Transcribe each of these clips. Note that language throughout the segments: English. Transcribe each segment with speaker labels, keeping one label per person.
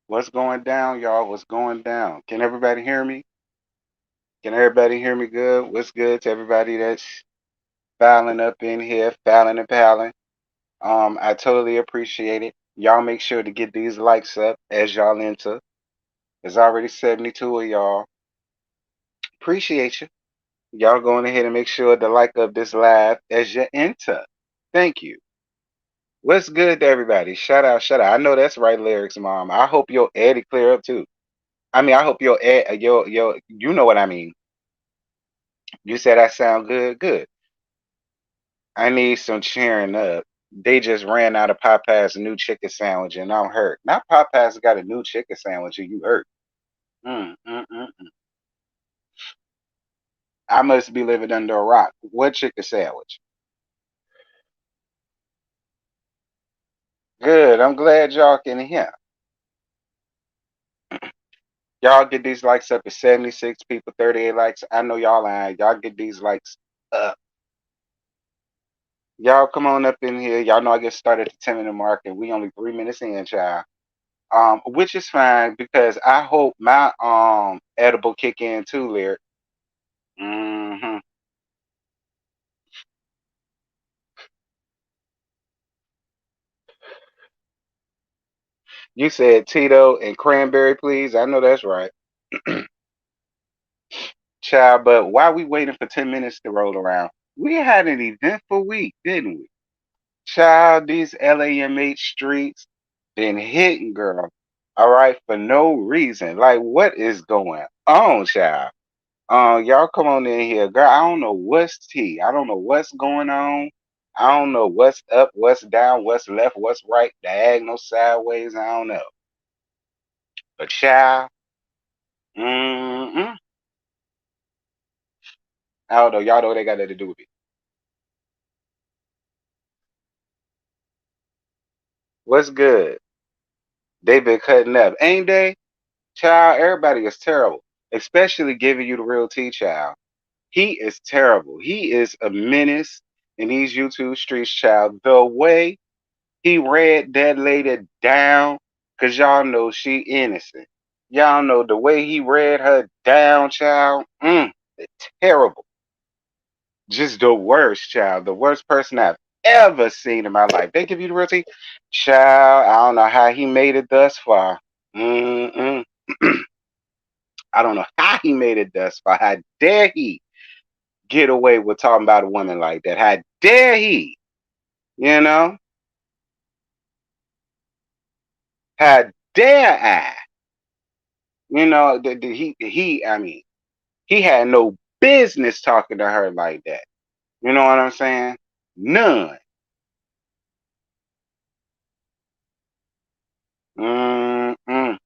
Speaker 1: What's going down, y'all? What's going down? Can everybody hear me? Can everybody hear me good? What's good to everybody that's filing up in here, filing and palling? I totally appreciate it. Y'all make sure to get these likes up as y'all enter. There's already 72 of y'all. Appreciate you. Y'all going ahead and make sure to like up this live as you enter. Thank you. What's good to everybody? Shout out, shout out. I know that's right, lyrics, mom. I hope your Eddie clear up too. I mean, I hope your you know what I mean. You said I sound good. Good. I need some cheering up. They just ran out of Popeye's new chicken sandwich, and I'm hurt. Now Popeye's got a new chicken sandwich, and you hurt. Mm, mm, mm, mm. I must be living under a rock. What chicken sandwich? Good. I'm glad y'all can hear. Y'all get these likes up to 76 people, 38 likes. I know y'all lying. Y'all get these likes up. Y'all come on up in here. Y'all know I get started at the 10-minute mark, and we only 3 minutes in, child. Which is fine because I hope my edible kick in too, Lyric. Hmm. You said Tito and cranberry, please. I know that's right, child. But while we waiting for 10 minutes to roll around, we had an eventful week, didn't we? Child, these LAMH streets been hitting, girl. All right, for no reason. Like, what is going on, child? Y'all come on in here, girl. I don't know what's tea. I don't know what's going on. I don't know what's up, what's down, what's left, what's right, diagonal, sideways. I don't know. But child, mm-mm, I don't know. Y'all know what they got nothing to do with it. What's good? They been cutting up, ain't they? Child, everybody is terrible, especially giving you the real tea, child. He is terrible. He is a menace in these YouTube streets, child. The way he read that lady down, cause y'all know she innocent. Y'all know the way he read her down, child. Terrible. Just the worst, child. The worst person I've ever seen in my life. They give you the real tea, child. I don't know how he made it thus far. Mm-mm. I don't know how he made it thus far. How dare he get away with talking about a woman like that? How dare he? You know? How dare I? You know, I mean, he had no business talking to her like that. You know what I'm saying? None. Mm-mm.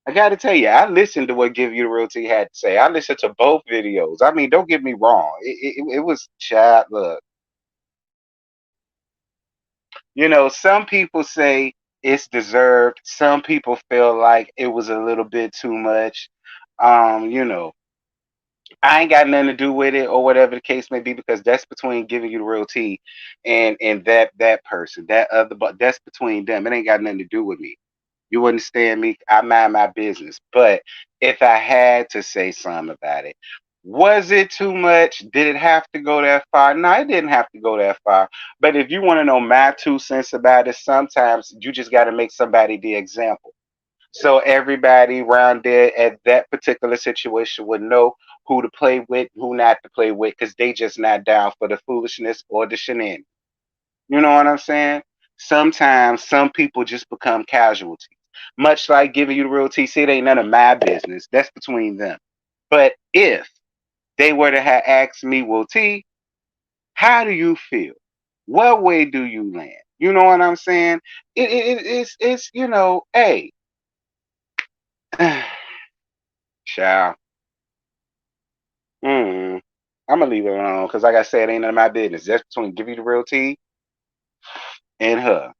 Speaker 1: I got to tell you, I listened to what Give You the Real Tea had to say. I listened to both videos. I mean, don't get me wrong. It was chat. Look, you know, some people say it's deserved. Some people feel like it was a little bit too much. You know, I ain't got nothing to do with it or whatever the case may be because that's between giving you the real tea and that person, that other, but that's between them. It ain't got nothing to do with me. You understand me? I mind my business. But if I had to say something about it, was it too much? Did it have to go that far? No, it didn't have to go that far. But if you want to know my 2 cents about it, sometimes you just got to make somebody the example. So everybody around there at that particular situation would know who to play with, who not to play with, because they just not down for the foolishness or the shenanigans. You know what I'm saying? Sometimes some people just become casualties. Much like giving you the real tea, see, it ain't none of my business. That's between them. But if they were to have asked me, well, T, how do you feel? What way do you land? You know what I'm saying? It's you know, hey, child. Mm, I'm gonna leave it alone because, like I said, it ain't none of my business. That's between give you the real tea and her.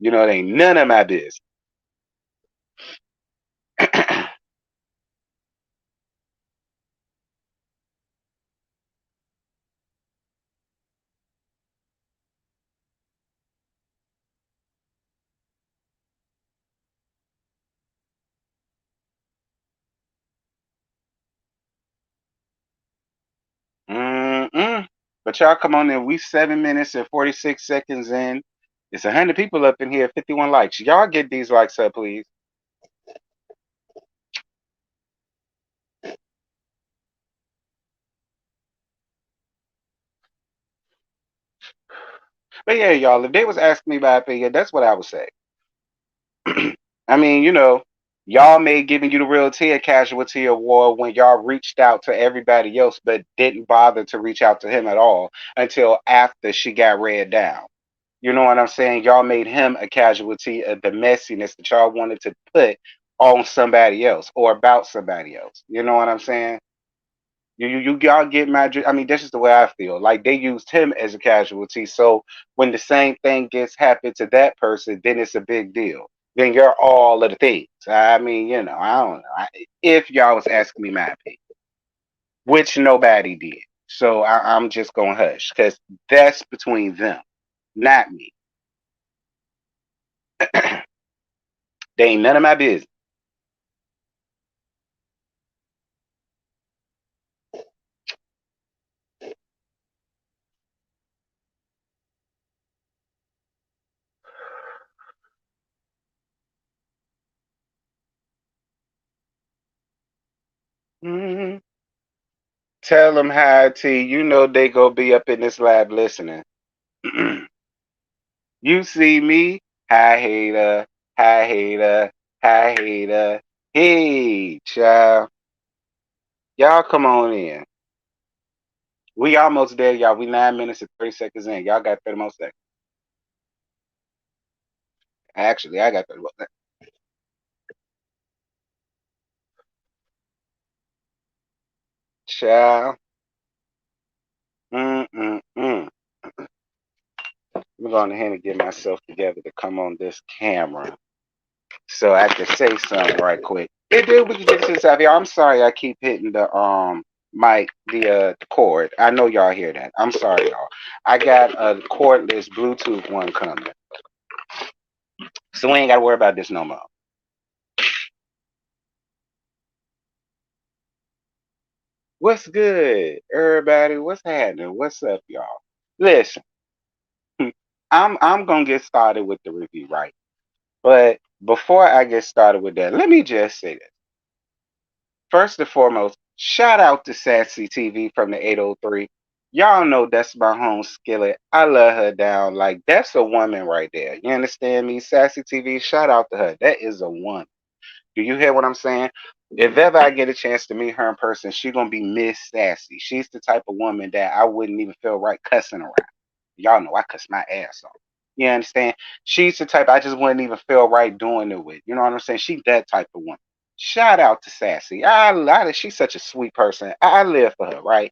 Speaker 1: You know, it ain't none of my business. Mm-mm. But y'all come on in. We 7 minutes and 46 seconds in. It's 100 people up in here. 51 likes. Y'all get these likes up, please. But yeah, y'all. If they was asking me my opinion, that's what I would say. I mean, y'all may giving you the real Tia casualty award when y'all reached out to everybody else, but didn't bother to reach out to him at all until after she got read down. You know what I'm saying? Y'all made him a casualty of the messiness that y'all wanted to put on somebody else or about somebody else. You know what I'm saying? Y'all get my. I mean, that's just the way I feel. Like they used him as a casualty. So when the same thing gets happened to that person, then it's a big deal. Then you're all of the things. I mean, I don't know. If y'all was asking me my opinion, which nobody did. So I'm just gonna hush because that's between them, not me. They ain't none of my business. Hmm. Tell them how T. You know they go be up in this lab listening. You see me, hi hater, hi hater, hi hater. Hey, child, y'all come on in. We almost there, y'all. We 9 minutes and 30 seconds in. Y'all got 30 more seconds. Actually, I got 30 more seconds. Child, mm. I'm going ahead and get myself together to come on this camera so I can say something right quick. Hey, dude, we can get to this out here. I'm sorry, I keep hitting the mic, the cord. I know y'all hear that. I'm sorry, y'all. I got a cordless Bluetooth one coming, so we ain't got to worry about this no more. What's good, everybody? What's happening? What's up, y'all? Listen, I'm gonna get started with the review, right? But before I get started with that, let me just say this. First and foremost, shout out to Sassy TV from the 803. Y'all know that's my home skillet. I love her down. Like, that's a woman right there. You understand me? Sassy TV, shout out to her. That is a woman. Do you hear what I'm saying? If ever I get a chance to meet her in person, she's going to be Miss Sassy. She's the type of woman that I wouldn't even feel right cussing around. Y'all know I cuss my ass off. You understand? She's the type I just wouldn't even feel right doing it with. You know what I'm saying? She's that type of woman. Shout out to Sassy. She's such a sweet person. I live for her, right?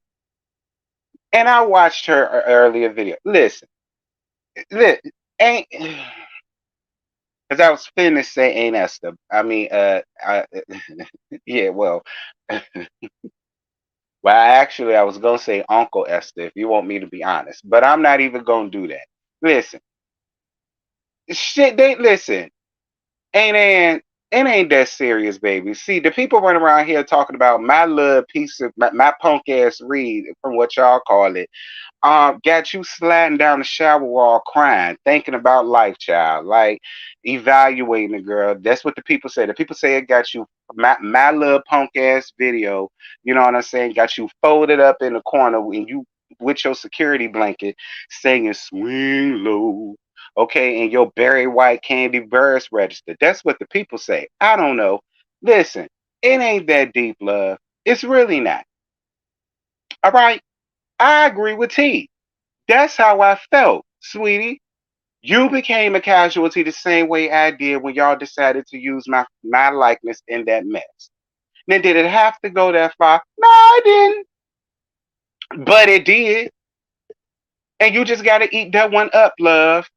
Speaker 1: And I watched her earlier video. Listen, ain't because I was finna say ain't Esther. I mean, yeah, actually, I was gonna say Uncle Esther if you want me to be honest, but I'm not even gonna do that. Listen, shit, they listen. Ain't it ain't that serious, baby. See, the people running around here talking about my little piece of my punk ass read from what y'all call it. Got you sliding down the shower wall crying, thinking about life, child. Like evaluating the girl. That's what the people say. The people say it got you my little punk ass video. You know what I'm saying? Got you folded up in the corner and you with your security blanket singing swing low. Okay, and your Barry White candy burst register. That's what the people say. I don't know. Listen, it ain't that deep, love. It's really not. All right. I agree with T. That's how I felt, sweetie. You became a casualty the same way I did when y'all decided to use my likeness in that mess. Now, did it have to go that far? No, it didn't. But it did. And you just got to eat that one up, love.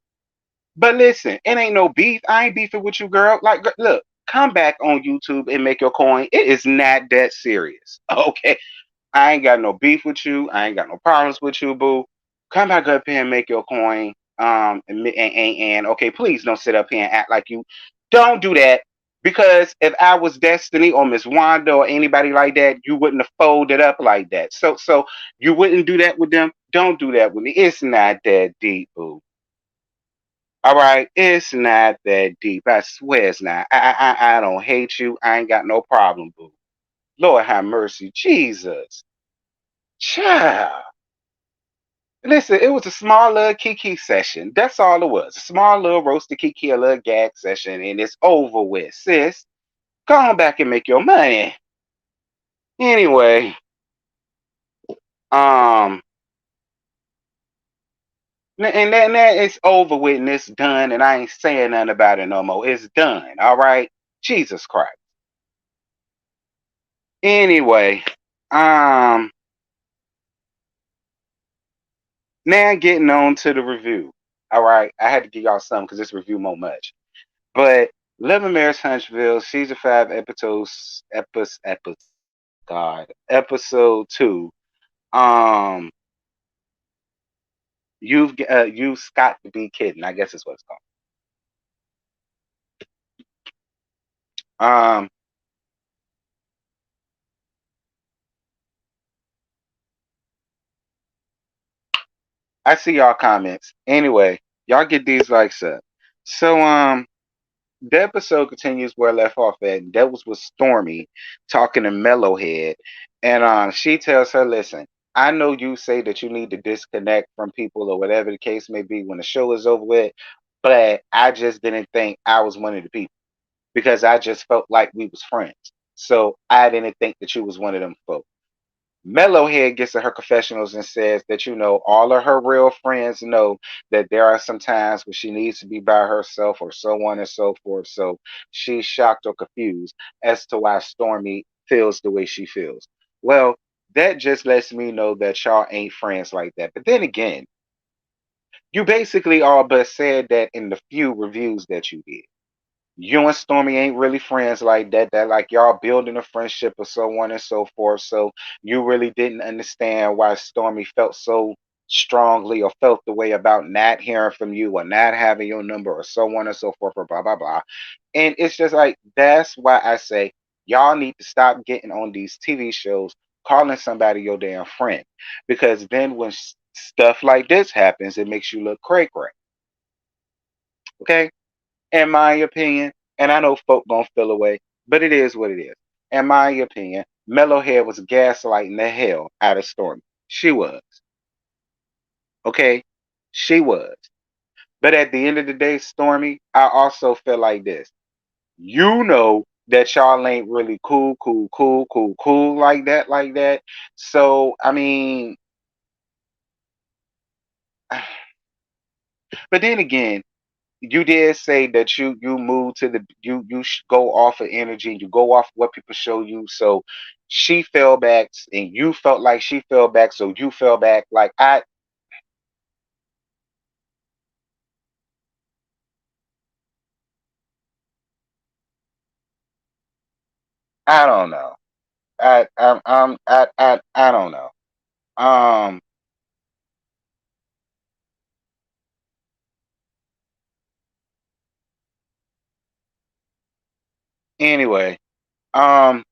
Speaker 1: But listen, it ain't no beef. I ain't beefing with you, girl. Like, look, come back on YouTube and make your coin. It is not that serious. Okay. I ain't got no beef with you. I ain't got no problems with you, boo. Come back up here and make your coin. And okay, please don't sit up here and act like you. Don't do that. Because if I was Destiny or Miss Wanda or anybody like that, you wouldn't have folded up like that. So you wouldn't do that with them. Don't do that with me. It's not that deep, boo. All right, it's not that deep. I swear it's not. I don't hate you. I ain't got no problem, boo. Lord have mercy, Jesus, child. Listen, it was a small little kiki session. That's all it was. A small little roasted kiki, a little gag session, and it's over with, sis. Go on back and make your money. Anyway, um, and that it's over with and it's done, and I ain't saying nothing about it no more. It's done. All right, Jesus Christ. Anyway, um, now getting on to the review. All right, I had to give y'all something because this review more much. But Living Mayor's Huntsville, season 5, episode 2. Um, you've got to be kidding. I guess is what it's called. I see y'all comments. Anyway, y'all get these likes up. So the episode continues where I left off at. That was with Stormy talking to Mellowhead. And she tells her, listen, I know you say that you need to disconnect from people or whatever the case may be when the show is over with, but I just didn't think I was one of the people because I just felt like we was friends. So I didn't think that you was one of them folks. Mellowhead gets to her confessionals and says that, all of her real friends know that there are some times when she needs to be by herself or so on and so forth. So she's shocked or confused as to why Stormy feels the way she feels. Well, that just lets me know that y'all ain't friends like that. But then again, you basically all but said that in the few reviews that you did. You and Stormy ain't really friends like that. That like y'all building a friendship or so on and so forth. So you really didn't understand why Stormy felt so strongly or felt the way about not hearing from you or not having your number or so on and so forth or blah blah blah. And it's just like that's why I say y'all need to stop getting on these TV shows calling somebody your damn friend. Because then when stuff like this happens, it makes you look cray cray. Okay? In my opinion, and I know folk gonna feel away, but it is what it is. In my opinion, Mellowhead was gaslighting the hell out of Stormy. She was. Okay? She was. But at the end of the day, Stormy, I also feel like this. You know that y'all ain't really cool like that. So, I mean, but then again, you did say that you move to the go off of energy, you go off what people show you. So she fell back and you felt like she fell back, so you fell back. Like I don't know. I don't know. um anyway, um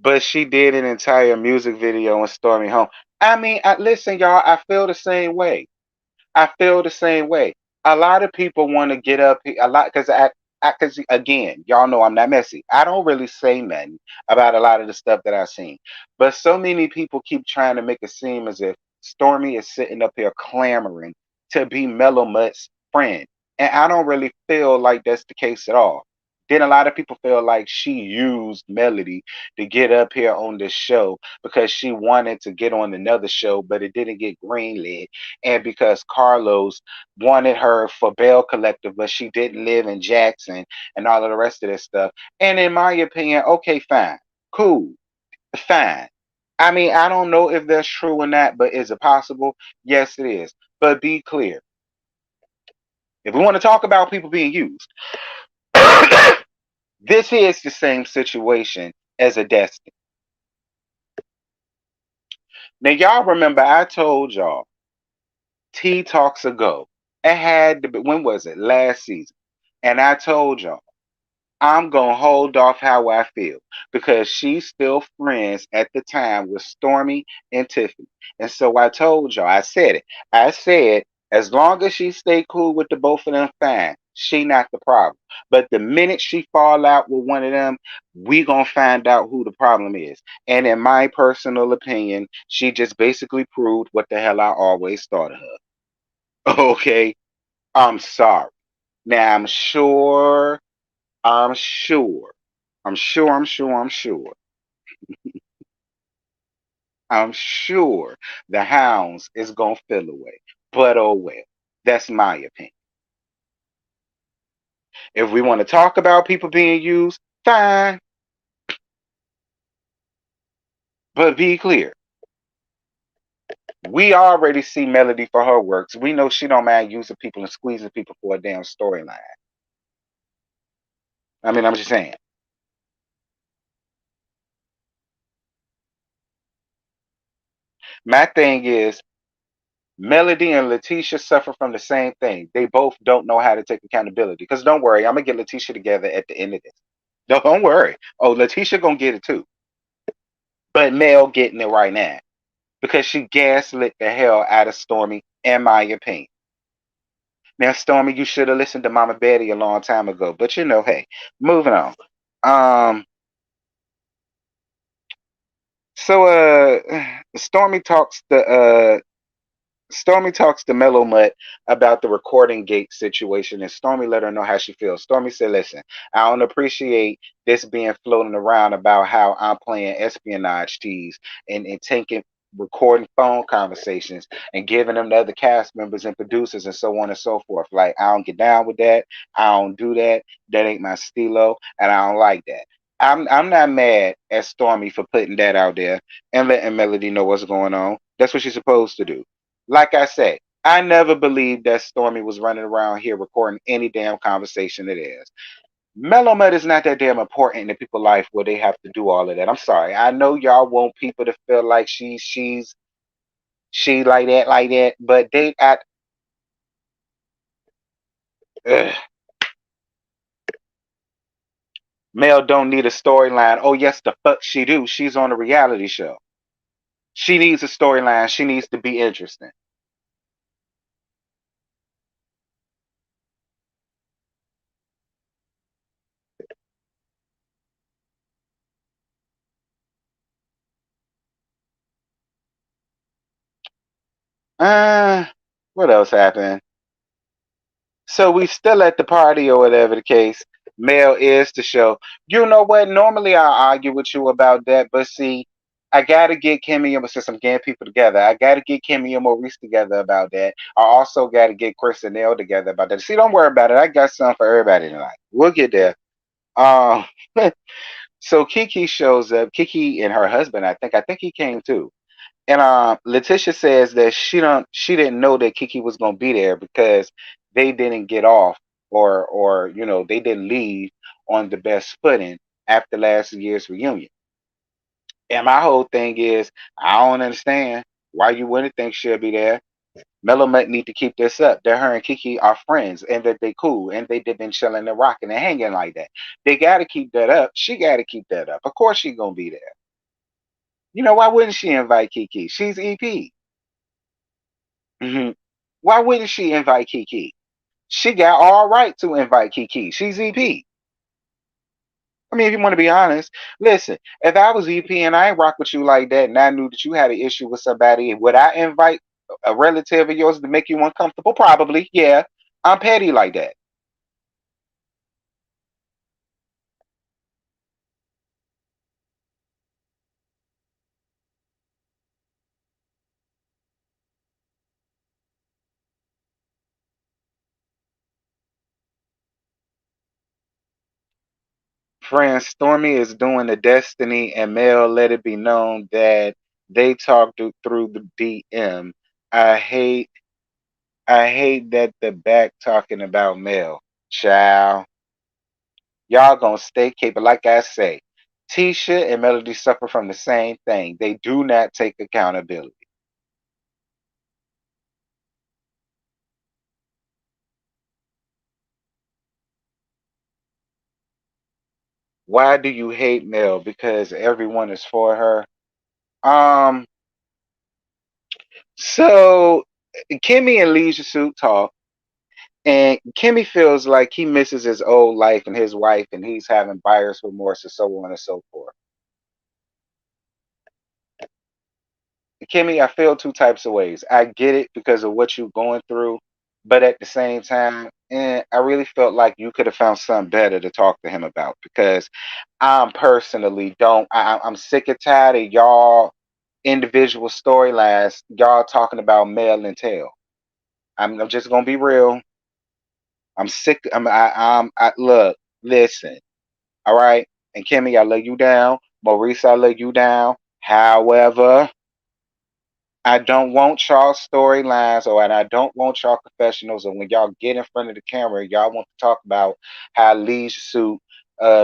Speaker 1: but she did an entire music video in Stormy Home. I mean, listen, y'all, I feel the same way. I feel the same way. A lot of people want to get up a lot because because again, y'all know I'm not messy. I don't really say nothing about a lot of the stuff that I've seen, but so many people keep trying to make it seem as if Stormy is sitting up here clamoring to be Mellow Mutt's friend, and I don't really feel like that's the case at all. Then a lot of people feel like she used Melody to get up here on this show because she wanted to get on another show, but it didn't get greenlit, and because Carlos wanted her for Bell Collective, but she didn't live in Jackson and all of the rest of this stuff. And in my opinion, okay, fine, cool, fine. I mean, I don't know if that's true or not, but is it possible? Yes, it is. But be clear. If we want to talk about people being used, this is the same situation as a Destiny. Now, y'all remember I told y'all T talks ago It had to be, when was it? Last season. And I told y'all, I'm gonna hold off how I feel because she's still friends at the time with Stormy and Tiffany. And so I told y'all, I said it. I said, as long as she stay cool with the both of them, fine. She not the problem. But the minute she fall out with one of them, we gonna find out who the problem is. And in my personal opinion, she just basically proved what the hell I always thought of her. Okay, I'm sorry. Now I'm sure. I'm sure the hounds is gonna feel away. But oh well. That's my opinion. If we want to talk about people being used, fine. But be clear. We already see Melody for her works. We know she don't mind using people and squeezing people for a damn storyline. I mean, I'm just saying. My thing is Melody and Letitia suffer from the same thing. They both don't know how to take accountability. Because don't worry, I'm gonna get Letitia together at the end of this. Don't worry. Oh, Letitia gonna get it too. But Mel getting it right now. Because she gaslit the hell out of Stormy, in my opinion. Now, Stormy, you should have listened to Mama Betty a long time ago. But you know, hey, moving on. Um, so Stormy talks to Mellow Mutt about the recording gate situation, and Stormy let her know how she feels. Stormy said, "Listen, I don't appreciate this being floating around about how I'm playing espionage tease and taking recording phone conversations and giving them to other cast members and producers and so on and so forth. Like, I don't get down with that. I don't do that. That ain't my stilo, and I don't like that." I'm not mad at Stormy for putting that out there and letting Melody know what's going on. That's what she's supposed to do. Like I say, I never believed that Stormy was running around here recording any damn conversation it is. Mellow Mud is not that damn important in people's life where they have to do all of that. I'm sorry. I know y'all want people to feel like she like that, but they at ugh. Mel don't need a storyline. Oh yes, the fuck she do. She's on a reality show. She needs a storyline. She needs to be interesting. Uh, what else happened? So we still at the party or whatever the case. Mel is the show. You know what? Normally I'll argue with you about that, but see, I gotta get Kimmy and since I'm getting people together, I gotta get Kimmy and Maurice together about that. I also gotta get Chris and Neil together about that. See, don't worry about it. I got something for everybody tonight. We'll get there. Um, so Kiki shows up. Kiki and her husband, I think he came too. And Letitia says that she didn't know that Kiki was gonna be there because they didn't get off or they didn't leave on the best footing after last year's reunion. And my whole thing is I don't understand why you wouldn't think she'll be there. Mellow might need to keep this up. That her and Kiki are friends and that they cool and they've been chilling and rocking and hanging like that. They gotta keep that up. She gotta keep that up. Of course she gonna be there. Why wouldn't she invite Kiki? She's EP. Why wouldn't she invite Kiki? She got all right to invite Kiki. She's EP. I mean, if you want to be honest, listen, if I was EP and I ain't rock with you like that and I knew that you had an issue with somebody, would I invite a relative of yours to make you uncomfortable? Probably, yeah. I'm petty like that. Friend Stormy is doing the Destiny and Mel let it be known that they talked through the DM. I hate I hate that the back talking about Mel. Child. Y'all gonna stay capable. Like I say, Tisha and Melody suffer from the same thing. They do not take accountability. Why do you hate Mel? Because everyone is for her. Um, so Kimmy and Leisure Suit talk, and Kimmy feels like he misses his old life and his wife, and he's having buyer's remorse and so on and so forth. Kimmy, I feel two types of ways. I get it because of what you're going through, but at the same time, I really felt like you could have found something better to talk to him about because I'm personally don't. I'm sick and tired of y'all individual storylines. Y'all talking about male and tail. I'm just gonna be real. I'm sick. Look, listen. All right, and Kimmy, I lay you down. Maurice, I lay you down. However, I don't want y'all storylines or and I don't want y'all confessionals. And when y'all get in front of the camera, y'all want to talk about how Leisure Suit,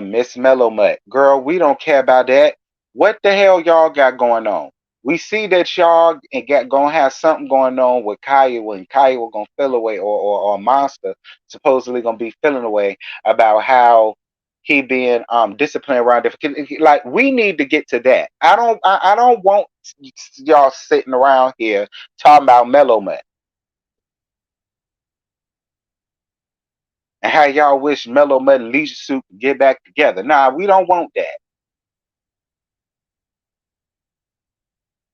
Speaker 1: Miss Mellow Mutt. Girl, we don't care about that. What the hell y'all got going on? We see that y'all gonna have something going on with Kaya when Kaya was gonna feel away or Monster supposedly gonna be feeling away about how he being disciplined around different like we need to get to that. I don't want y'all sitting around here talking about Mellow Man and how y'all wish Mellow Man and Leisure Suit could get back together. Nah, we don't want that.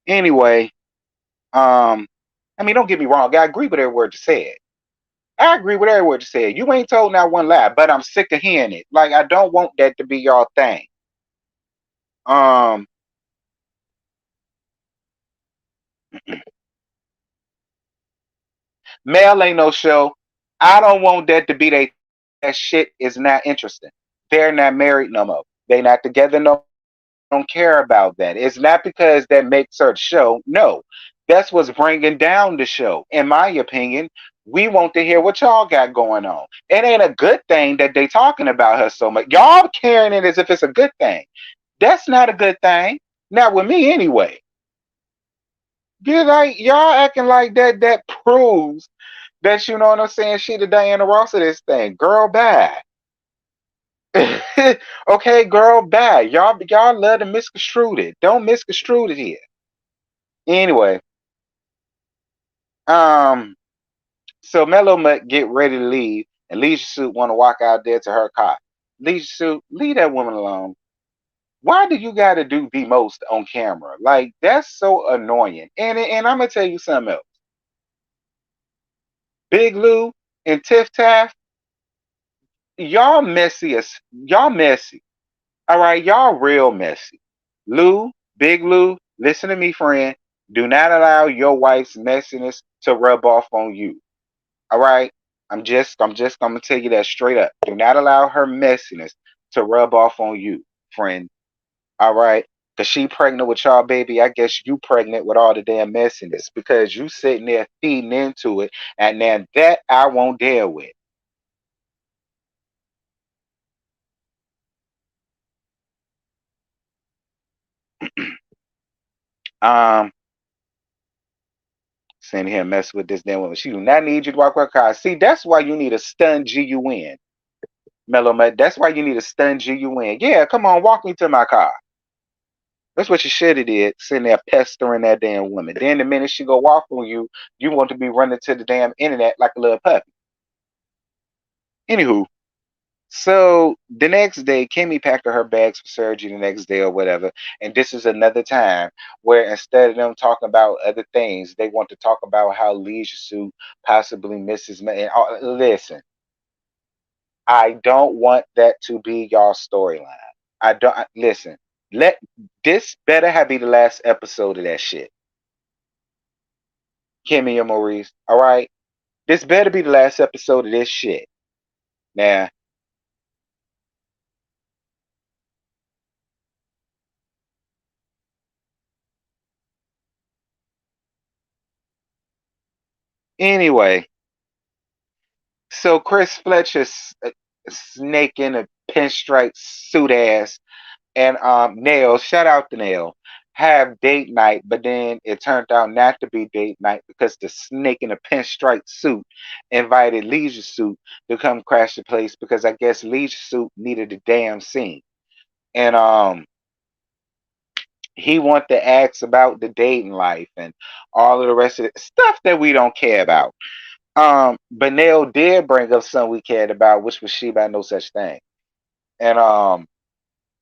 Speaker 1: Anyway, um, I mean, don't get me wrong. I agree with every word you said. I agree with every word you said. You ain't told not one lie, but I'm sick of hearing it. Like I don't want that to be y'all thing. Um, Mel ain't no show. I don't want that to be they. That shit is not interesting. They're not married no more. They not together no. Don't care about that. It's not because that makes her show. No, that's what's bringing down the show. In my opinion, we want to hear what y'all got going on. It ain't a good thing that they talking about her so much. Y'all carrying it as if it's a good thing. That's not a good thing. Not with me anyway. You like y'all acting like that. That proves that you know what I'm saying. She the Diana Ross of this thing. Girl, bad. Okay, girl, bad. Y'all love to misconstrue it. Don't misconstrue it here. Anyway, um, so Mellow Mutt get ready to leave, and Leisure Suit want to walk out there to her car. Leisure Suit, leave that woman alone. Why do you got to do the most on camera? Like that's so annoying. And I'm gonna tell you something else. Big Lou and Tiff Taff, y'all messy. All right, y'all real messy. Lou, Big Lou, listen to me, friend. Do not allow your wife's messiness to rub off on you. All right. I'm just gonna tell you that straight up. Do not allow her messiness to rub off on you, friend. All right. Cause she pregnant with y'all baby. I guess you pregnant with all the damn messiness because you sitting there feeding into it, and then that I won't deal with. Um, Sitting here mess with this damn woman. She do not need you to walk her car. See, that's why you need a stun GUN, Mellow Mud. That's why you need a stun GUN. Yeah, come on, walk me to my car. That's what you should have did, sitting there pestering that damn woman. Then the minute she go walk on you, you want to be running to the damn internet like a little puppy. Anywho, so the next day, Kimmy packed her bags for surgery the next day or whatever. And this is another time where instead of them talking about other things, they want to talk about how Leisure Suit possibly misses me. And listen, I don't want that to be y'all storyline. I don't listen. Let this better have be the last episode of that shit. Kimmy and Maurice. All right. This better be the last episode of this shit. Now, anyway, so Chris Fletcher's snake in a pinstripe suit ass and Nail, shout out to Nail, have date night, but then it turned out not to be date night because the snake in a pinstripe suit invited Leisure Suit to come crash the place because I guess Leisure Suit needed a damn scene. And he want to ask about the dating life and all of the rest of the stuff that we don't care about. But Nell did bring up something we cared about, which was she by no such thing. And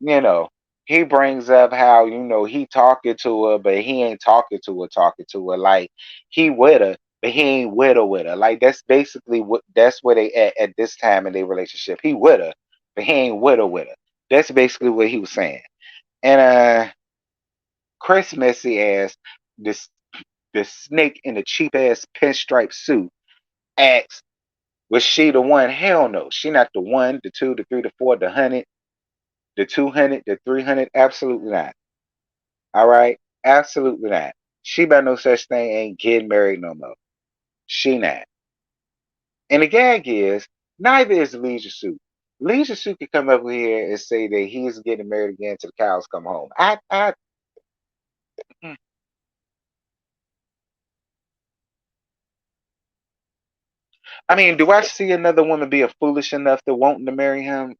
Speaker 1: you know, he brings up how, he talking to her, but he ain't talking to her. Like he with her, but he ain't with her. Like that's basically that's where they at this time in their relationship. He with her, but he ain't with her. That's basically what he was saying. And Chris Messy ass, this snake in the cheap ass pinstripe suit, asks, was she the one? Hell no. She not the one, the two, the three, the four, the 100, the 200, the 300. Absolutely not. All right? Absolutely not. She by no such thing ain't getting married no more. She not. And the gag is, neither is Leisure Suit. Leisure Suit can come up here and say that he's getting married again till the cows come home. I mean, do I see another woman being foolish enough to wanting to marry him?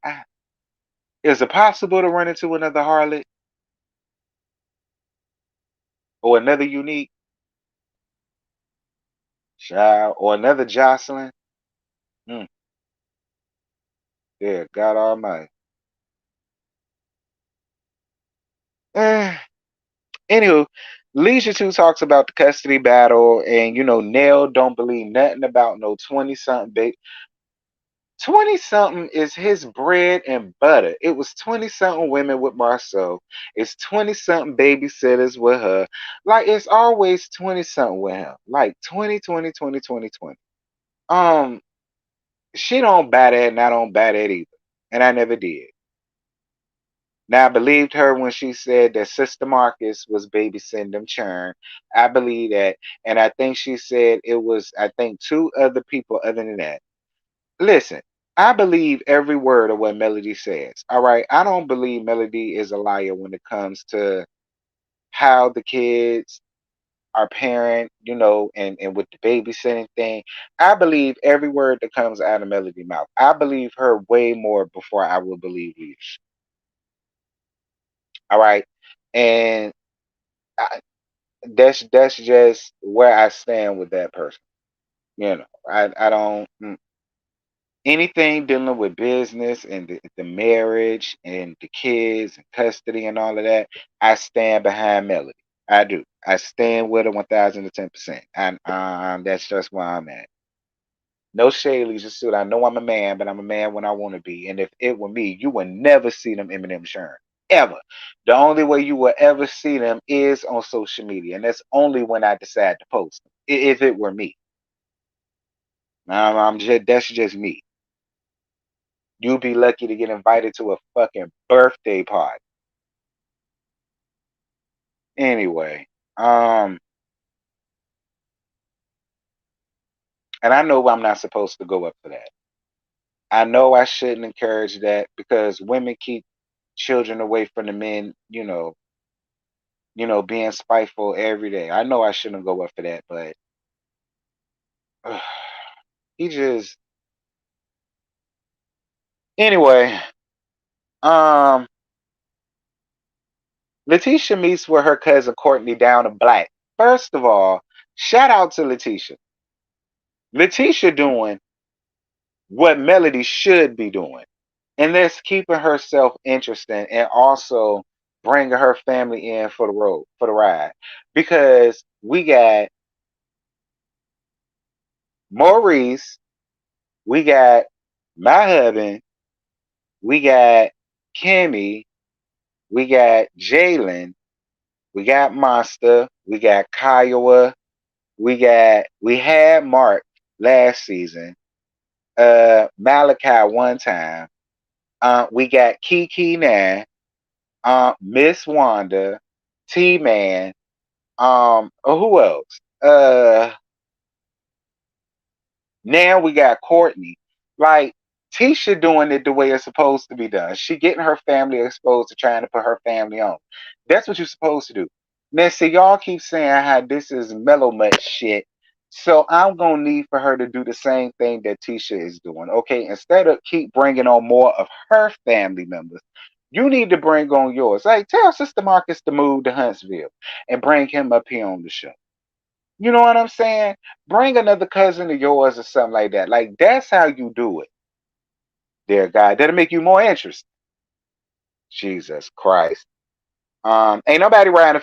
Speaker 1: Is it possible to run into another harlot or another Unique child or another Jocelyn? Hmm. Yeah, God Almighty. Eh. Anywho, Leisure 2 talks about the custody battle, and Nell don't believe nothing about no 20 something big. 20 something is his bread and butter. It was 20 something women with Marceau. It's 20 something babysitters with her. Like it's always 20 something with him. Like 20, 20, 20, 20, 20. Um, she don't buy that, and I don't buy that either. And I never did. Now I believed her when she said that Sister Marcus was babysitting them churn. I believe that, and I think she said it was two other people other than that. Listen, I believe every word of what Melody says. All right. I don't believe Melody is a liar when it comes to how the kids are parent, and with the babysitting thing. I believe every word that comes out of Melody's mouth. I believe her way more before I will believe you. All right. And I, that's just where I stand with that person. I don't. Anything dealing with business and the marriage and the kids and custody and all of that, I stand behind Melody. I do. I stand with her 1,010%. And that's just where I'm at. No shade, Lisa Suit. I know I'm a man, but I'm a man when I want to be. And if it were me, you would never see them Eminem sharing. Ever. The only way you will ever see them is on social media. And that's only when I decide to post them. If it were me. That's just me. You'd be lucky to get invited to a fucking birthday party. Anyway, and I know I'm not supposed to go up for that. I know I shouldn't encourage that because women keep children away from the men, being spiteful every day. I know I shouldn't go up for that, but he just anyway, um Letitia meets with her cousin Courtney down a black. First of all, shout out to Letitia. Letitia doing what Melody should be doing. And that's keeping herself interesting and also bringing her family in for the road, for the ride. Because we got Maurice, we got my husband, we got Kimmy, we got Jalen, we got Monster, we got Kiowa, we had Mark last season, Malachi one time, we got Kiki now, Miss Wanda, T Man, who else? Now we got Courtney. Like Tisha doing it the way it's supposed to be done. She getting her family exposed to trying to put her family on. That's what you're supposed to do. Now, see, y'all keep saying how this is mellow much shit. So I'm gonna need for her to do the same thing that Tisha is doing. Okay, instead of keep bringing on more of her family members, You need to bring on yours. Like, tell Sister Marcus to move to Huntsville and bring him up here on the show. You know what I'm saying? Bring another cousin of yours or something like that. Like, that's how you do it, dear God. That'll make you more interesting. Jesus Christ. Ain't nobody around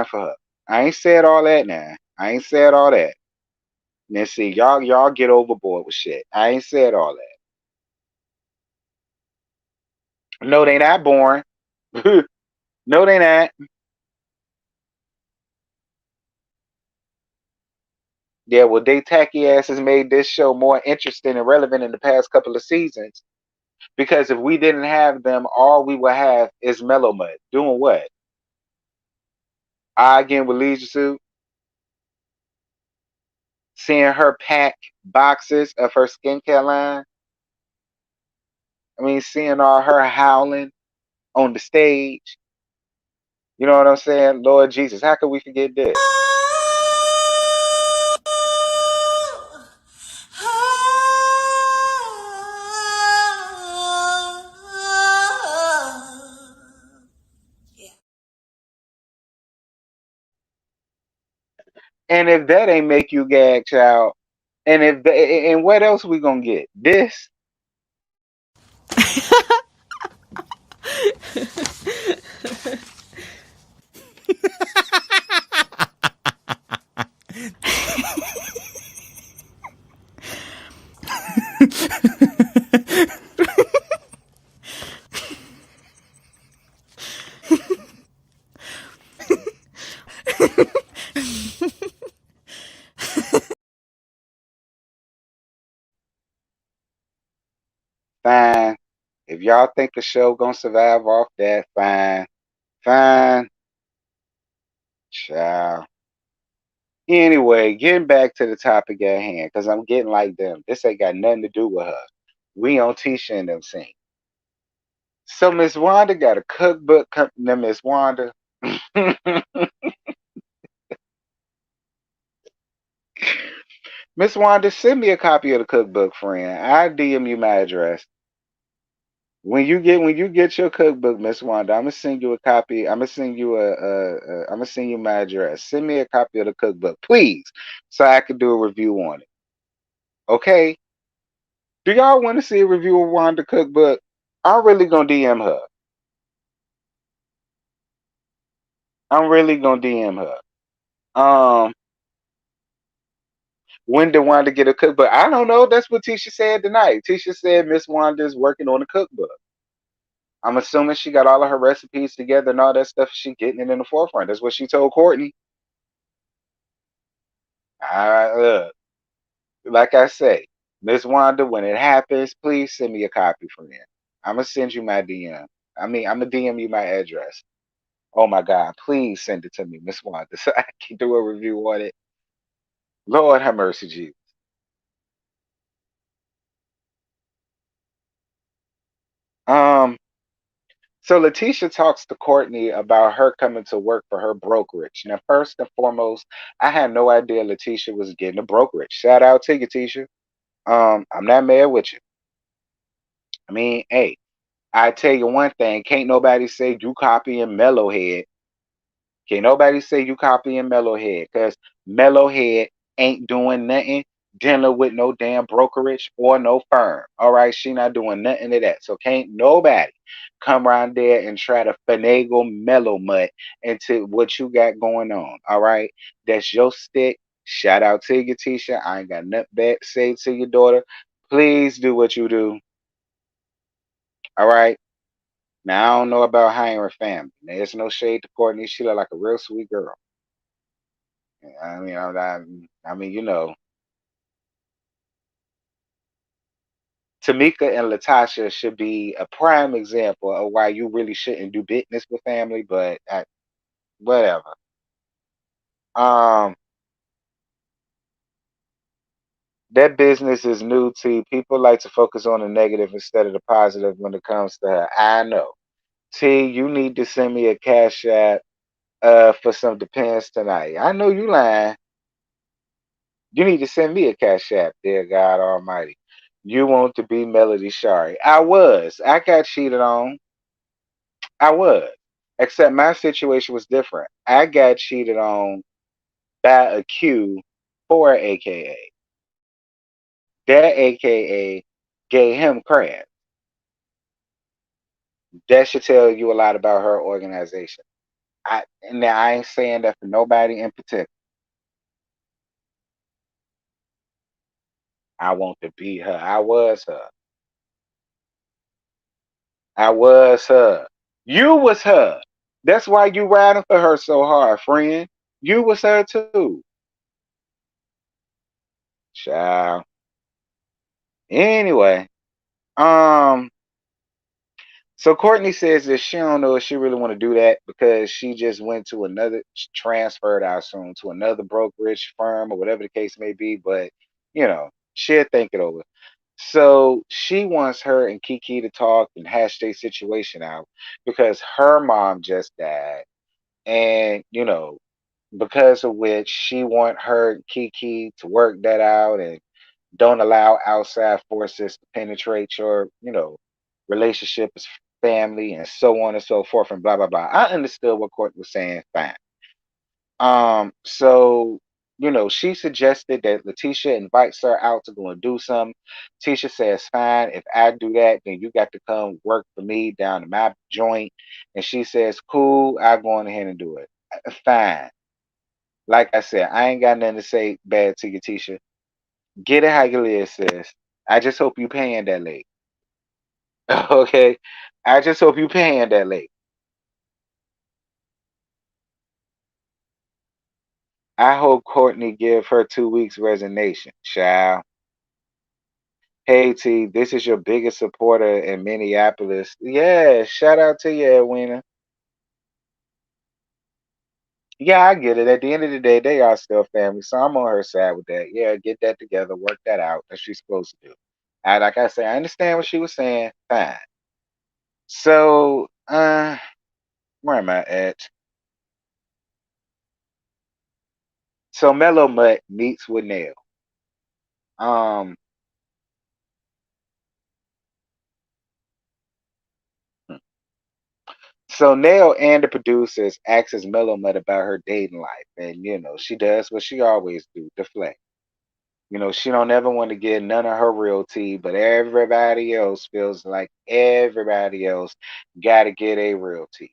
Speaker 1: for her. I ain't said all that now. I ain't said all that. Now see, y'all get overboard with shit. I ain't said all that. No, they not born. No, they not. Yeah, well, they tacky asses made this show more interesting and relevant in the past couple of seasons. Because if we didn't have them, all we would have is Mellow Mud. Doing what? I again with Leisure Suit. Seeing her pack boxes of her skincare line. I mean, seeing all her howling on the stage. You know what I'm saying? Lord Jesus, how could we forget this? And if that ain't make you gag, child, and what else we gonna get? This? Fine. If y'all think the show gonna survive off that, fine. Fine. Child. Anyway, getting back to the topic at hand, because I'm getting like them. This ain't got nothing to do with her. We on Tisha and them scene. So Miss Wanda got a cookbook coming. Now, Miss Wanda. Miss Wanda, send me a copy of the cookbook, friend. I DM you my address. When you get your cookbook, Miss Wanda, I'm gonna send you a copy. I'm gonna send you I'm gonna send you my address. Send me a copy of the cookbook, please, so I can do a review on it. Okay? Do y'all want to see a review of Wanda cookbook? I'm really gonna DM her. I'm really gonna DM her. Um, when did Wanda get a cookbook? I don't know. That's what Tisha said tonight. Tisha said Miss Wanda is working on a cookbook. I'm assuming she got all of her recipes together and all that stuff. She getting it in the forefront. That's what she told Courtney. I like I say, Miss Wanda, when it happens, please send me a copy from there. I'm gonna send you my DM. I mean, I'm gonna DM you my address. Oh my God, please send it to me, Miss Wanda, so I can do a review on it. Lord have mercy, Jesus. Um, so Letitia talks to Courtney about her coming to work for her brokerage. Now, first and foremost, I had no idea Letitia was getting a brokerage. Shout out to you, Letitia. I'm not mad with you. I mean, hey, I tell you one thing, can't nobody say you copying Mellowhead. Can't nobody say you copying Mellowhead, because Mellowhead ain't doing nothing dealing with no damn brokerage or no firm. All right, she not doing nothing of that. So can't nobody come around there and try to finagle Mellow Mutt into what you got going on. All right, that's your stick. Shout out to you, Tisha. I ain't got nothing bad to say to your daughter. Please do what you do. All right. Now I don't know about hiring family. There's no shade to Courtney. She look like a real sweet girl. I mean, Tamika and Latasha should be a prime example of why you really shouldn't do business with family. But whatever. Um, that business is new to you. People like to focus on the negative instead of the positive when it comes to her. I know. T, you need to send me a cash app for some depends tonight. I know you lying. You need to send me a cash app, dear God Almighty. You want to be Melody Shari. I was. I got cheated on. I was. Except my situation was different. I got cheated on by a Q for AKA. That AKA gave him credit. That should tell you a lot about her organization. Now I ain't saying that for nobody in particular. I want to be her. I was her. I was her. You was her. That's why you riding for her so hard, friend. You was her too. Child. Anyway, um, so Courtney says that she don't know if she really want to do that because she just went to another transferred, I assume, to another brokerage firm or whatever the case may be. But she'll think it over. So she wants her and Kiki to talk and hash their situation out because her mom just died, and because of which she want her and Kiki to work that out and don't allow outside forces to penetrate your relationship as family and so on and so forth and blah blah blah. I understood what Court was saying, fine. So she suggested that Letitia invites her out to go and do something. Tisha says, fine, if I do that, then you got to come work for me down to my joint. And she says, cool, I'll go on ahead and do it. Fine. Like I said, I ain't got nothing to say bad to you, Tisha. Get it how you live, sis. I just hope you paying that late. Okay? I just hope you paying that late. I hope Courtney give her 2 weeks resignation, child. Hey T, this is your biggest supporter in Minneapolis. Yeah, shout out to you, Edwina. Yeah, I get it. At the end of the day, they are still family, so I'm on her side with that. Yeah, get that together, work that out. That she's supposed to do. And like I say, I understand what she was saying. Fine. So, where am I at? So Mellow Mutt meets with Nail. Um, so Nail and the producers asks Mellow Mutt about her dating life, and she does what she always do, deflect. She don't ever want to get none of her real tea, but everybody else feels like everybody else got to get a real tea.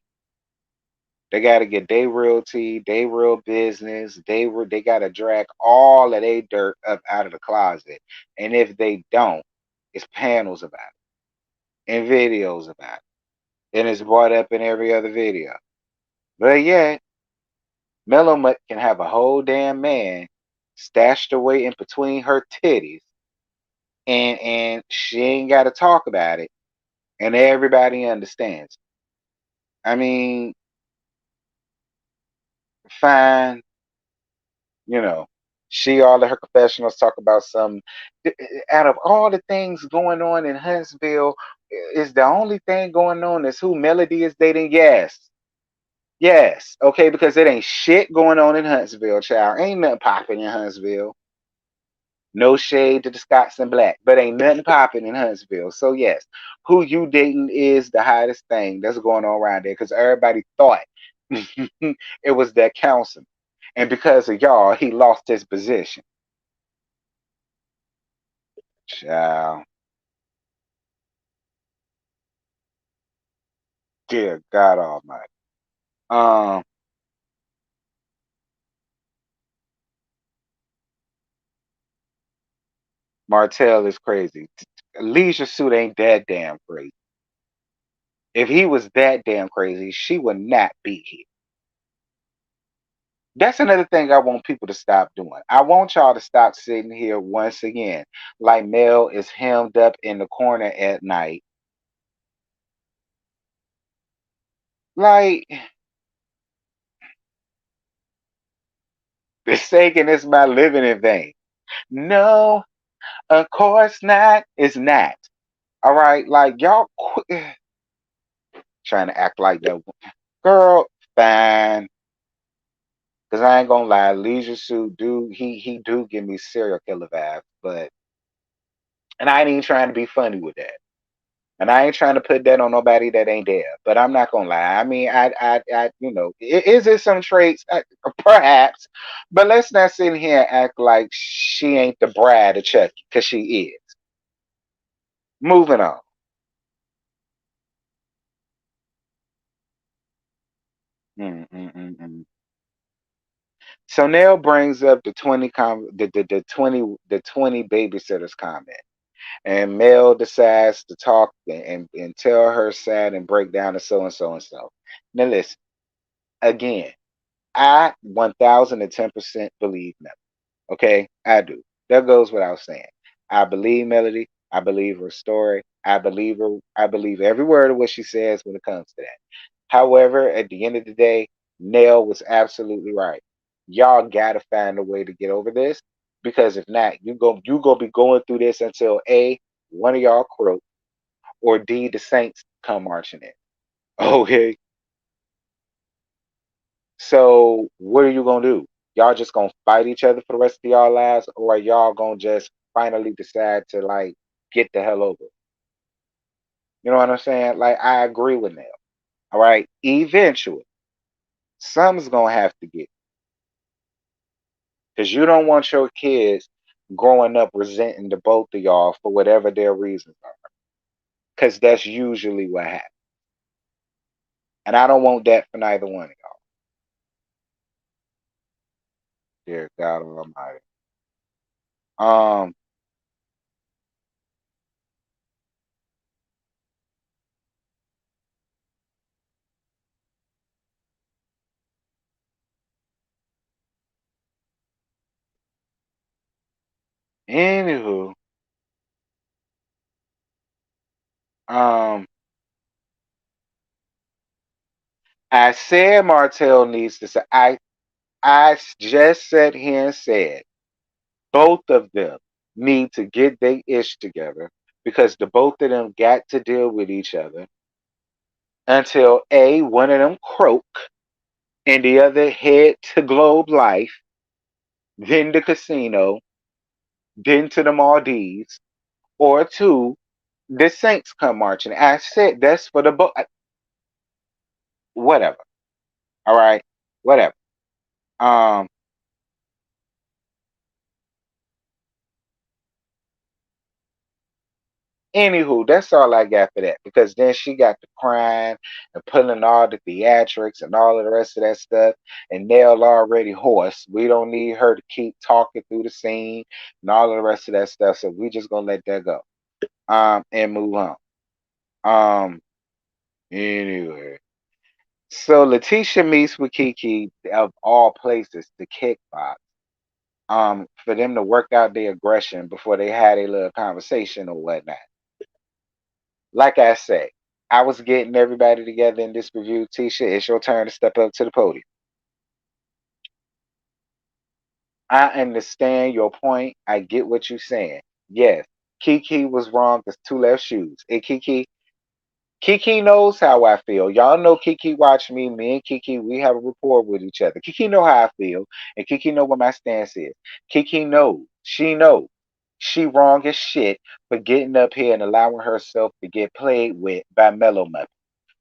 Speaker 1: They got to get their real tea, their real business. They got to drag all of their dirt up out of the closet, and if they don't, it's panels about it and videos about it, and it's brought up in every other video. But yet, Mellow Mutt can have a whole damn man stashed away in between her titties, and she ain't got to talk about it, and everybody understands. I mean, fine, you know. She all of her professionals talk about some. Out of all the things going on in Huntsville, is the only thing going on is who Melody is dating? Yes. Yes. Okay, because it ain't shit going on in Huntsville, child. Ain't nothing popping in Huntsville. No shade to the Scots and Black, but ain't nothing popping in Huntsville. So yes, who you dating is the hottest thing that's going on around there because everybody thought it was that councilman, and because of y'all, he lost his position. Child, dear God Almighty. Um, Martell is crazy. Leisure Suit ain't that damn crazy. If he was that damn crazy, she would not be here. That's another thing I want people to stop doing. I want y'all to stop sitting here once again like Mel is hemmed up in the corner at night. Like, mistaken is my living in vain. No, of course not. It's not. All right, like y'all trying to act like that. Girl, fine. Cause I ain't gonna lie, Leisure Suit do he do give me serial killer vibes, but and I ain't even trying to be funny with that. And I ain't trying to put that on nobody that ain't there. But I'm not gonna lie. I mean, is it some traits? Perhaps, but let's not sit here and act like she ain't the bride of Chucky, because she is. Moving on. Mm, mm, mm, mm. So Nell brings up the 20 babysitters comment. And Mel decides to talk and tell her sad and break down and so and so and so. Now listen, again, I 1010% believe Melody. Okay, I do. That goes without saying. I believe Melody. I believe her story. I believe her. I believe every word of what she says when it comes to that. However, at the end of the day, Nell was absolutely right. Y'all gotta find a way to get over this, because if not, you gonna be going through this until A, one of y'all croak, or D, the Saints come marching in. Okay. So what are you gonna do? Y'all just gonna fight each other for the rest of y'all lives, or are y'all gonna just finally decide to like get the hell over it? You know what I'm saying? Like, I agree with Nell. All right. Eventually, something's gonna have to get, because you don't want your kids growing up resenting the both of y'all for whatever their reasons are. Because that's usually what happens. And I don't want that for neither one of y'all. Dear God Almighty. Um, Anywho, um, I said Martell needs to say. I just sat here and said both of them need to get their ish together, because the both of them got to deal with each other until A, one of them croak and the other head to Globe Life, then the casino, then to the Maldives, or two, the Saints come marching. I said that's for the both. Whatever. All right. Whatever. Um. Anywho, that's all I got for that, because then she got the crying and pulling all the theatrics and all of the rest of that stuff. And Nell already hoarse. We don't need her to keep talking through the scene and all of the rest of that stuff. So we just gonna let that go. And move on. Um. Anyway, so Letitia meets with Kiki, of all places, the kickbox. For them to work out their aggression before they had a little conversation or whatnot. Like I say, I was getting everybody together in this review. Tisha, it's your turn to step up to the podium. I understand your point. I get what you're saying. Yes, Kiki was wrong. There's two left shoes. And Kiki knows how I feel. Y'all know Kiki watch me. Me and Kiki, we have a rapport with each other. Kiki know how I feel, and Kiki know what my stance is. Kiki knows. She knows. She wrong as shit for getting up here and allowing herself to get played with by Mellow Muppet.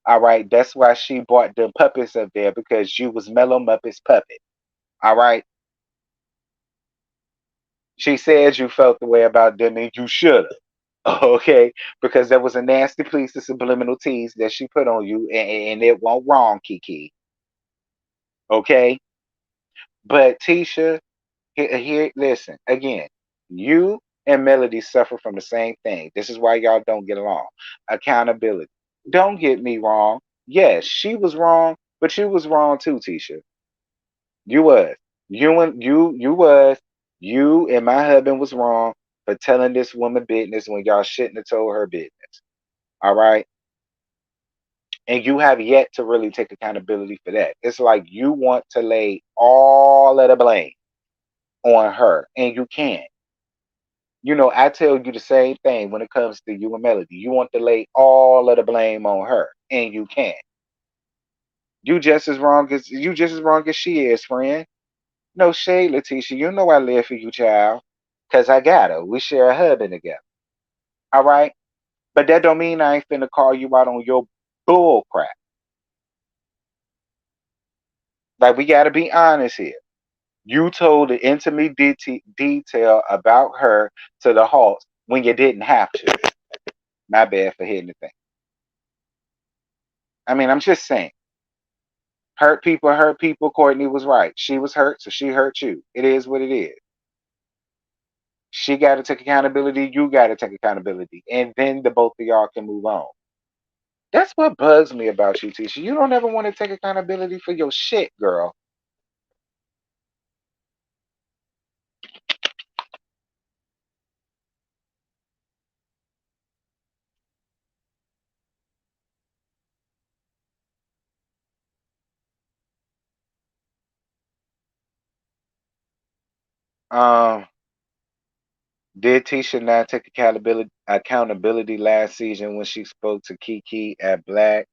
Speaker 1: All right, that's why she brought them puppets up there, because you was Mellow Muppet's puppet. All right, she said you felt the way about them, and you should have. Okay, because there was a nasty piece of subliminal tease that she put on you, and it went wrong, Kiki. Okay, but Tisha, here, listen again. You and Melody suffer from the same thing. This is why y'all don't get along. Accountability. Don't get me wrong. Yes, she was wrong, but you was wrong too, Tisha. You was. You and my husband was wrong for telling this woman business when y'all shouldn't have told her business. All right. And you have yet to really take accountability for that. It's like you want to lay all of the blame on her, and you can't. I tell you the same thing when it comes to you and Melody. You want to lay all of the blame on her, and you can't. You just as wrong as she is, friend. No shade, Letitia. You know I live for you, child. Cause I got her. We share a husband together. All right. But that don't mean I ain't finna call you out on your bull crap. Like we gotta be honest here. You told the intimate detail about her to the Hawks when you didn't have to. My bad for hitting the thing. I mean, I'm just saying. Hurt people hurt people. Courtney was right. She was hurt, so she hurt you. It is what it is. She got to take accountability. You got to take accountability. And then the both of y'all can move on. That's what bugs me about you, Tisha. You don't ever want to take accountability for your shit, girl. Um, did Tisha not take accountability last season when she spoke to Kiki at Black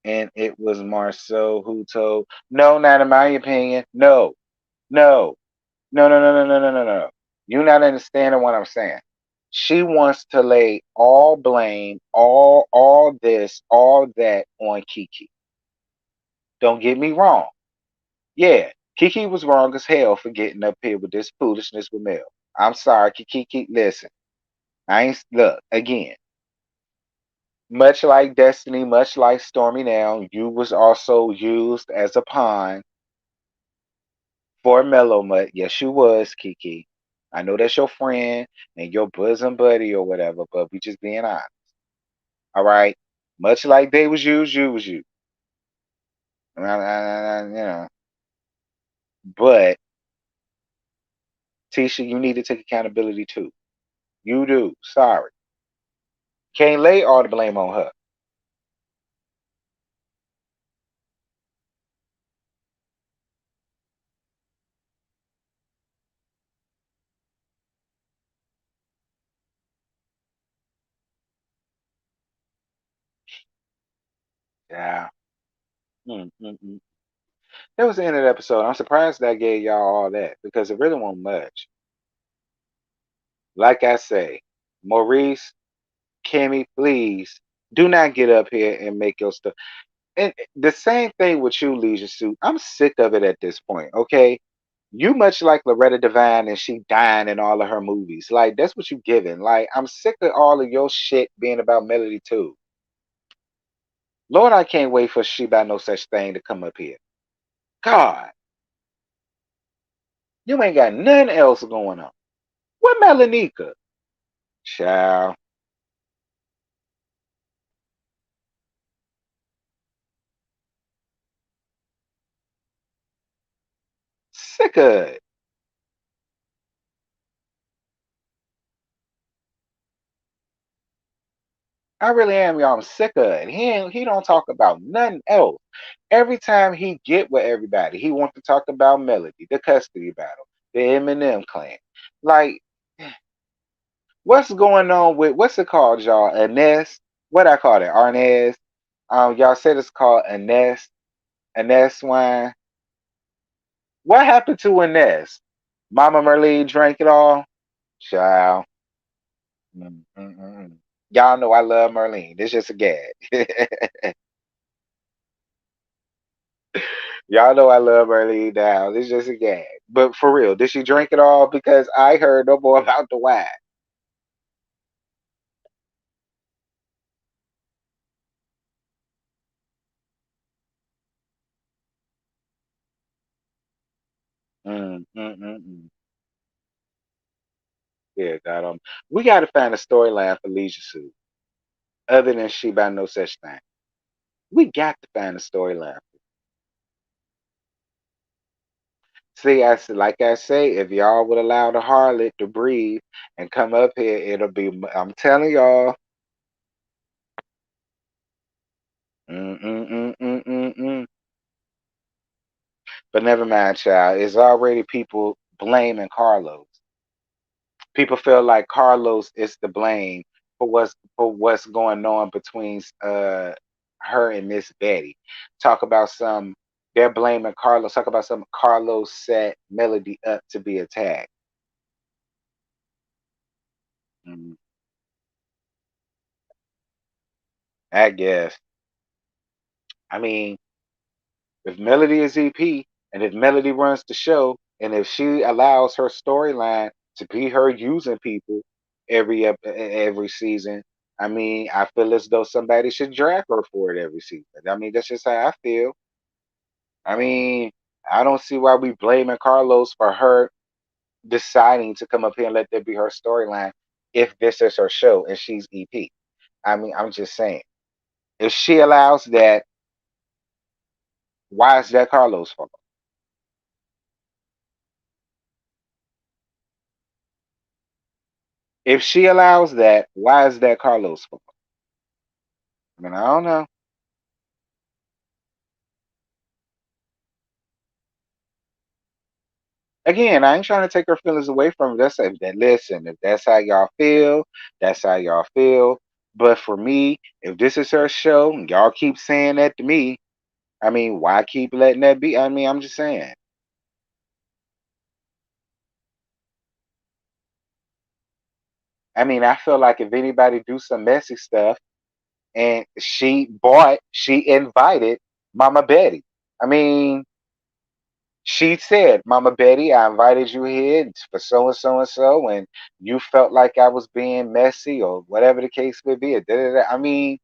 Speaker 1: and it was Marceau who told? No, not in my opinion. No, no, no. You're not understanding what I'm saying. She wants to lay all blame, all this, all that on Kiki. Don't get me wrong. Yeah, Kiki was wrong as hell for getting up here with this foolishness with Mel. I'm sorry, Kiki. Listen, I ain't look again. Much like Destiny, much like Stormy now, you was also used as a pawn for Mellow Mutt. Yes, you was, Kiki. I know that's your friend and your bosom buddy or whatever, but we just being honest. All right. Much like they was used, you was you. You know. But Tisha, you need to take accountability too. You do. Sorry. Can't lay all the blame on her. Yeah. Mm. That was the end of the episode. I'm surprised that I gave y'all all that because it really wasn't much. Like I say, Maurice, Kimmy, please do not get up here and make your stuff. And the same thing with you, Leisure Suit. I'm sick of it at this point. Okay, you much like Loretta Devine and she dying in all of her movies. Like that's what you giving. Like I'm sick of all of your shit being about Melody too. Lord, I can't wait for She By No Such Thing to come up here. God, you ain't got nothing else going on. What Melanika? Child, sick of it. I really am, y'all. I'm sick of it. He don't talk about nothing else. Every time he get with everybody, he wants to talk about Melody, the custody battle, the Eminem clan. Like, what's going on with what's it called, y'all? Ines? What I call it? Arnez? Y'all said it's called Ines. Ines wine. What happened to Ines? Mama Merlene drank it all? Child. Mm. Y'all know I love Merlene. It's just a gag. Y'all know I love Early Downs. It's just a gag. But for real, did she drink it all? Because I heard no more about the wine. Mm. Yeah, God, we got to find a storyline for Leisure Suit other than She By No Such Thing. We got to find a storyline. See, I said, like I say, if y'all would allow the harlot to breathe and come up here, it'll be. I'm telling y'all. Mm. But never mind, child. It's already people blaming Carlos. People feel like Carlos is to blame for what's going on between her and Miss Betty. Talk about some they're blaming Carlos. Talk about some Carlos set Melody up to be attacked. Mm. I guess. I mean, if Melody is EP and if Melody runs the show and if she allows her storyline to be her using people every season, I mean, I feel as though somebody should drag her for it every season. I mean, that's just how I feel. I mean, I don't see why we blaming Carlos for her deciding to come up here and let that be her storyline if this is her show and she's EP. I mean, I'm just saying. If she allows that, why is that Carlos' fault? If she allows that, why is that Carlos' fault? I mean, I don't know. Again, I ain't trying to take her feelings away from her. That. Listen, if that's how y'all feel, that's how y'all feel. But for me, if this is her show, and y'all keep saying that to me. I mean, why keep letting that be? I mean, I'm just saying. I mean, I feel like if anybody do some messy stuff, and she invited Mama Betty. I mean, she said, Mama Betty, I invited you here for so and so and so, and you felt like I was being messy or whatever the case may be. Da, da, da. I mean,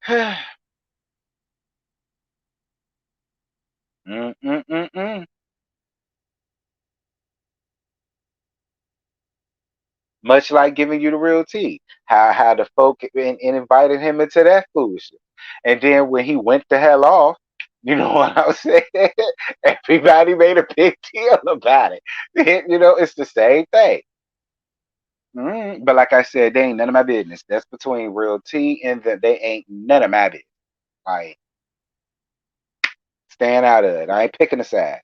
Speaker 1: mm, mm, mm, mm. Much like giving you the real tea. How the folk and invited him into that foolishness. And then when he went the hell off, you know what I'm saying? Everybody made a big deal about it. You know, it's the same thing. But like I said, they ain't none of my business. That's between real tea and that they ain't none of my business. Like, staying out of it. I ain't picking a side.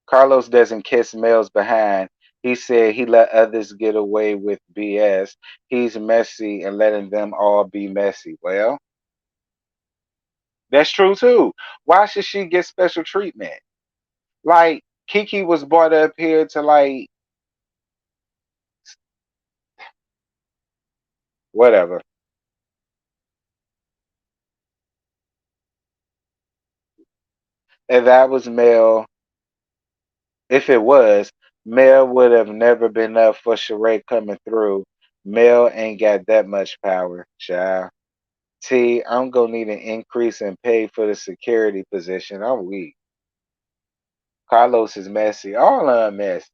Speaker 1: Carlos doesn't kiss males behind. He said he let others get away with BS. He's messy and letting them all be messy. Well, that's true too. Why should she get special treatment? Like, Kiki was brought up here to, like, whatever. If that was Mel, if it was, Mel would have never been up for Sheree coming through. Mel ain't got that much power, child. T, I'm gonna need an increase in pay for the security position. I'm weak. Carlos is messy. All of them messy.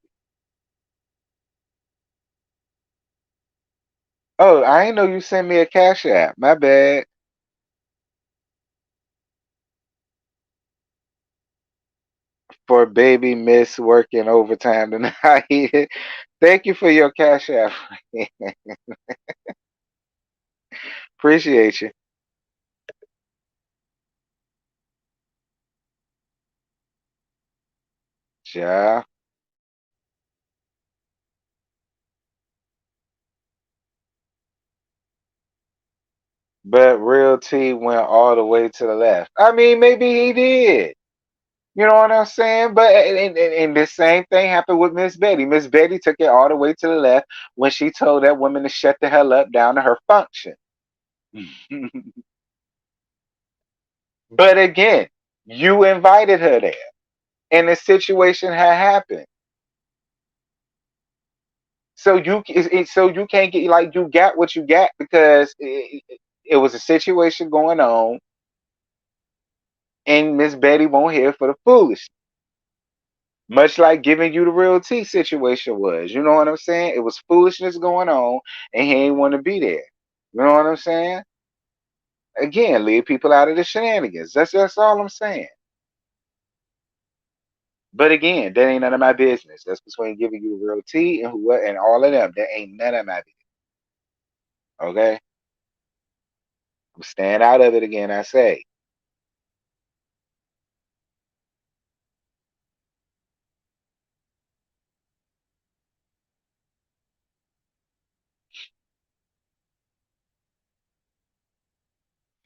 Speaker 1: Oh, I ain't know you sent me a cash app. My bad. For baby miss working overtime tonight. Thank you for your cash app. Appreciate you. Yeah. But Real T went all the way to the left. I mean, maybe he did. You know what I'm saying? But and the same thing happened with Miss Betty. Miss Betty took it all the way to the left when she told that woman to shut the hell up down to her function. But again, you invited her there, and the situation had happened. So so you can't get, like, you got what you got because it was a situation going on, and Miss Betty won't hear for the foolish. Much like giving you the real tea situation was. You know what I'm saying? It was foolishness going on, and he ain't want to be there. You know what I'm saying? Again, leave people out of the shenanigans. That's all I'm saying. But again, that ain't none of my business. That's between giving you the real tea and who and all of them. That ain't none of my business. Okay, I'm staying out of it again. I say,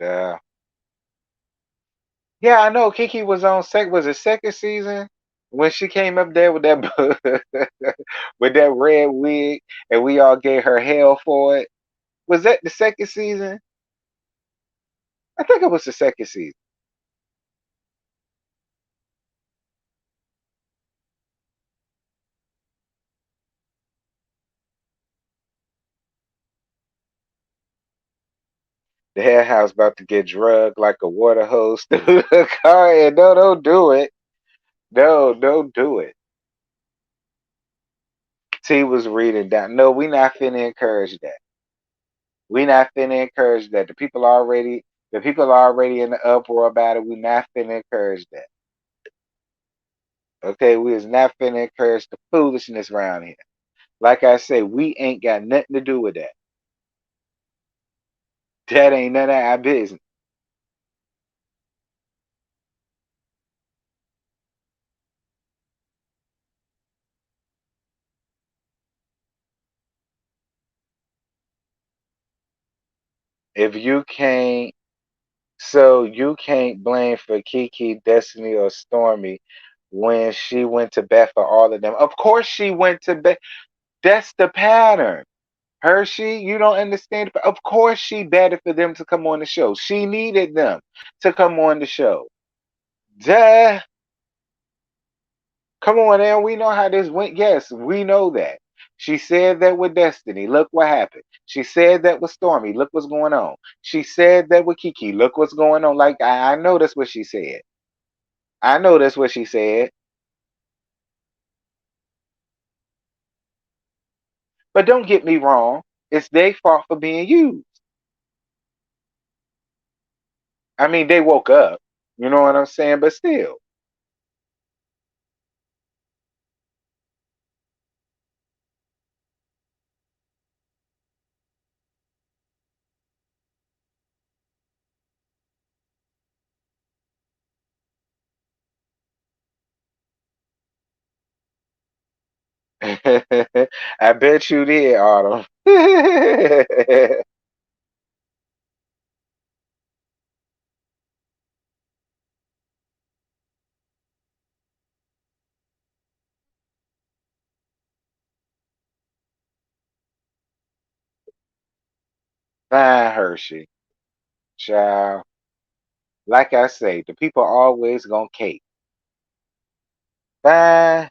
Speaker 1: Yeah. Yeah, I know Kiki was on was it second season when she came up there with that with that red wig and we all gave her hell for it. Was that the second season? I think it was the second season. The hair house about to get drugged like a water hose through the car. And no, don't do it. No, don't do it. T was reading down. No, we not finna encourage that. We not finna encourage that. The people already in the uproar about it. We not finna encourage that. Okay, we is not finna encourage the foolishness around here. Like I say, we ain't got nothing to do with that. That ain't none of our business. If you can't, so you can't blame for Kiki, Destiny, or Stormy when she went to bat for all of them. Of course, she went to bat. That's the pattern. Hershey, you don't understand. Of course, she batted for them to come on the show. She needed them to come on the show. Duh. Come on now, we know how this went. Yes, we know that. She said that with Destiny. Look what happened. She said that with Stormy. Look what's going on. She said that with Kiki. Look what's going on. Like I know that's what she said. I know that's what she said. But don't get me wrong. It's their fault for being used. I mean, they woke up. You know what I'm saying? But still. I bet you did, Autumn. Fine, Hershey. Child. Like I say, the people always gonna cake. Fine.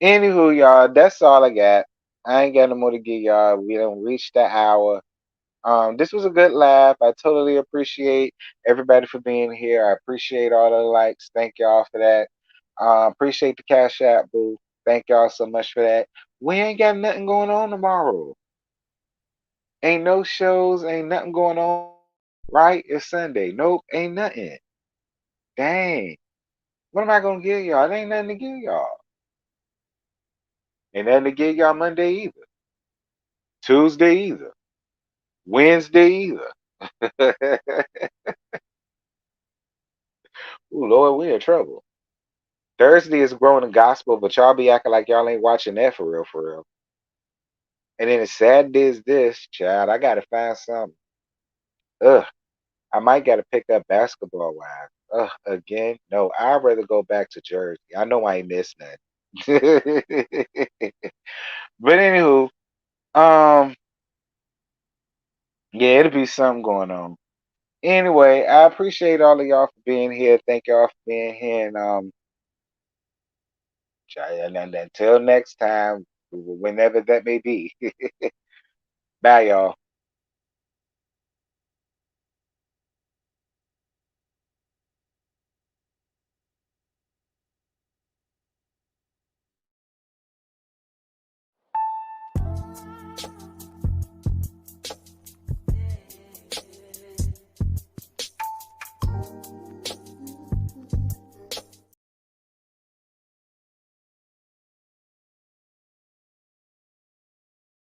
Speaker 1: Anywho, y'all, that's all I got. I ain't got no more to give y'all. We don't reach the hour. This was a good laugh. I totally appreciate everybody for being here. I appreciate all the likes. Thank y'all for that. Appreciate the Cash App, boo. Thank y'all so much for that. We ain't got nothing going on tomorrow. Ain't no shows, ain't nothing going on. Right? It's Sunday. Nope, ain't nothing. Dang. What am I gonna give y'all? There ain't nothing to give y'all. Ain't nothing to give y'all Monday either. Tuesday either. Wednesday either. Ooh, Lord, we in trouble. Thursday is growing the gospel, but y'all be acting like y'all ain't watching that for real, for real. And then Saturday is this, child. I gotta find something. Ugh. I might gotta pick up basketball wise. Ugh, again. No, I'd rather go back to Jersey. I know I ain't missed nothing. But anywho, um, yeah, it'll be something going on. Anyway, I appreciate all of y'all for being here. Thank y'all for being here. And and until next time, whenever that may be. Bye, y'all.